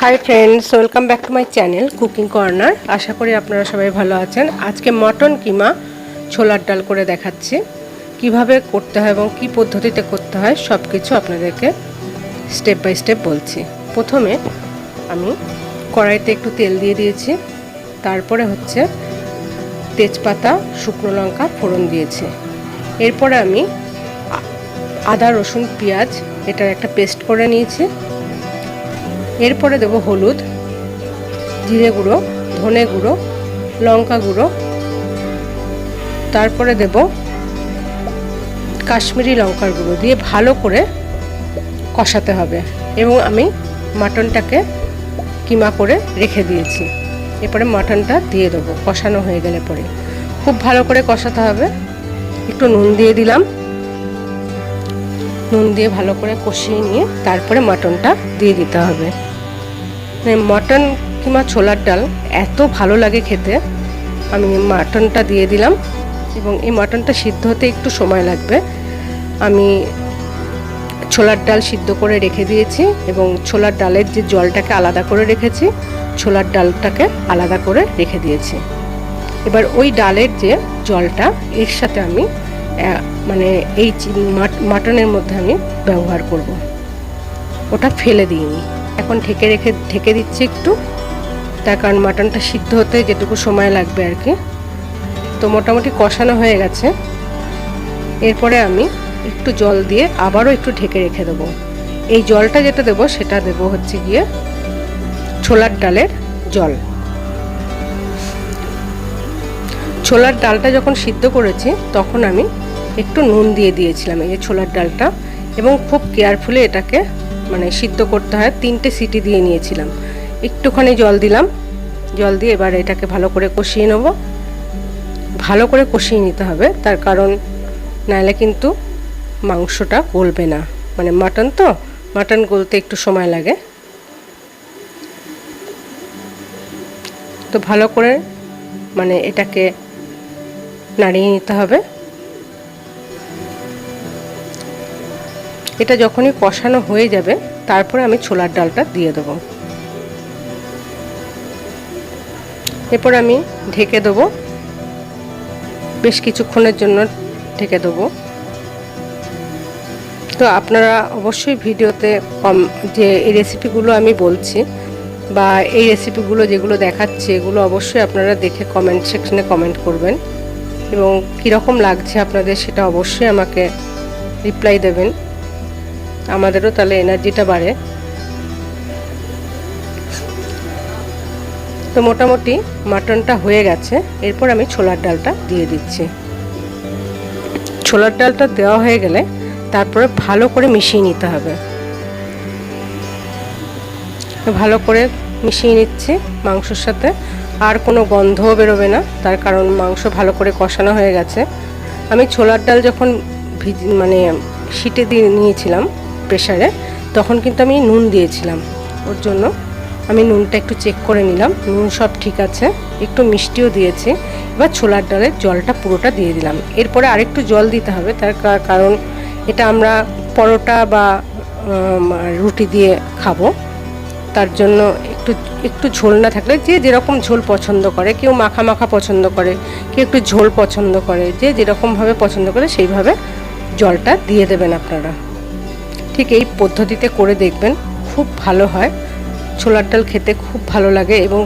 High friends welcome back to my channel cooking corner. आशा करी आपनारा सबाई भालो आछेन। आज के मटन किमा छोलार डाल करे देखाচ্ছি কিভাবে করতে হয় এবং কি পদ্ধতিতে করতে হয় সবকিছু আপনাদেরকে স্টেপ বাই স্টেপ বলছি। প্রথমে আমি কড়াইতে একটু তেল দিয়ে দিয়েছি, তারপরে হচ্ছে তেজপাতা শুকনো লঙ্কা ফোড়ন দিয়েছি। এরপরে আমি আদা রসুন পেঁয়াজ এটার একটা পেস্ট করে নিয়েছি। এরপরে দেব হলুদ, জিরে গুঁড়ো, ধনে গুঁড়ো, লঙ্কা গুঁড়ো, তারপরে দেব কাশ্মীরি লঙ্কার গুঁড়ো দিয়ে ভালো করে কষাতে হবে। এবং আমি মাটনটাকে কিমা করে রেখে দিয়েছি। এরপরে মাটনটা দিয়ে দেবো কষানো হয়ে গেলে পরে খুব ভালো করে কষাতে হবে। একটু নুন দিয়ে দিলাম, নুন দিয়ে ভালো করে কষিয়ে নিয়ে তারপরে মাটনটা দিয়ে দিতে হবে। মটন কিংবা ছোলার ডাল এত ভালো লাগে খেতে। আমি মাটনটা দিয়ে দিলাম এবং এই মাটনটা সিদ্ধ হতে একটু সময় লাগবে। আমি ছোলার ডাল সিদ্ধ করে রেখে দিয়েছি এবং ছোলার ডালের যে জলটাকে আলাদা করে রেখেছি, ছোলার ডালটাকে আলাদা করে রেখে দিয়েছি। এবার ওই ডালের যে জলটা এর সাথে আমি মানে এই মাটনের মধ্যে আমি ব্যবহার করব, ওটা ফেলে দিইনি। এখন ঢেকে দিচ্ছি একটু, তার কারণ মাটনটা সিদ্ধ হতে যেটুকু সময় লাগবে আর কি। তো মোটামুটি কষানো হয়ে গেছে। এরপরে আমি একটু জল দিয়ে আবারও একটু ঢেকে রেখে দেবো। এই জলটা যেটা দেবো সেটা দেবো হচ্ছে গিয়ে ছোলার ডালের জল। ছোলার ডালটা যখন সিদ্ধ করেছি তখন আমি একটু নুন দিয়ে দিয়েছিলাম এই যে ছোলার ডালটা, এবং খুব কেয়ারফুলি এটাকে মানে সিদ্ধ করতে হয়। 3টে সিটি দিয়ে নিয়েছিলাম। একটুখানি জল দিলাম, জল দিয়ে এবার এটাকে ভালো করে কষিয়ে নেব। ভালো করে কষিয়ে নিতে হবে, তার কারণ নাহলে কিন্তু মাংসটা গলবে না। মানে মাটন তো, মাটন গলতে একটু সময় লাগে। তো ভালো করে মানে এটাকে নাড়িয়ে নিতে হবে। এটা যখনই কষানো হয়ে যাবে তারপরে আমি ছোলার ডালটা দিয়ে দেবো। এরপর আমি ঢেকে দেবো, বেশ কিছুক্ষণের জন্য ঢেকে দেবো। তো আপনারা অবশ্যই ভিডিওতে যে এই রেসিপিগুলো আমি বলছি বা এই রেসিপিগুলো যেগুলো দেখাচ্ছি এগুলো অবশ্যই আপনারা দেখে কমেন্ট সেকশনে কমেন্ট করবেন এবং কীরকম লাগছে আপনাদের সেটা অবশ্যই আমাকে রিপ্লাই দেবেন। আমাদেরও তাহলে এনার্জিটা বাড়ে। তো মোটামুটি মাটনটা হয়ে গেছে। এরপর আমি ছোলার ডালটা দিয়ে দিচ্ছি। ছোলার ডালটা দেওয়া হয়ে গেলে তারপরে ভালো করে মিশিয়ে নিতে হবে। ভালো করে মিশিয়ে নিচ্ছি মাংসর সাথে, আর কোনো গন্ধও বেরোবে না, তার কারণ মাংস ভালো করে কষানো হয়ে গেছে। আমি ছোলার ডাল যখন মানে সিটে দিয়ে নিয়েছিলাম প্রেসারে, তখন কিন্তু আমি নুন দিয়েছিলাম। ওর জন্য আমি নুনটা একটু চেক করে নিলাম, নুন সব ঠিক আছে। একটু মিষ্টিও দিয়েছি। এবার ছোলার ডালের জলটা পুরোটা দিয়ে দিলাম। এরপরে আরেকটু জল দিতে হবে, তার কারণ এটা আমরা পরোটা বা রুটি দিয়ে খাবো। তার জন্য একটু ঝোল না থাকলে, যে যেরকম ঝোল পছন্দ করে, কেউ মাখা মাখা পছন্দ করে, কেউ একটু ঝোল পছন্দ করে, যে যেরকমভাবে পছন্দ করে সেইভাবে জলটা দিয়ে দেবেন আপনারা। ঠিক এই পদ্ধতিতে করে দেখবেন, খুব ভালো হয়। ছোলার ডাল খেতে খুব ভালো লাগে এবং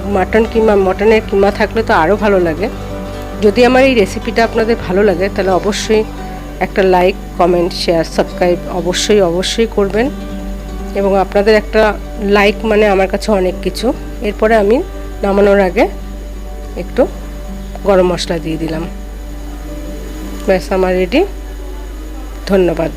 মটনের কিমা থাকলে তো আরও ভালো লাগে। যদি আমার এই রেসিপিটা আপনাদের ভালো লাগে তাহলে অবশ্যই একটা লাইক, কমেন্ট, শেয়ার, সাবস্ক্রাইব অবশ্যই করবেন। এবং আপনাদের একটা লাইক মানে আমার কাছে অনেক কিছু। এরপরে আমি নামানোর আগে একটু গরম মশলা দিয়ে দিলাম। ব্যাস আমার রেডি। ধন্যবাদ।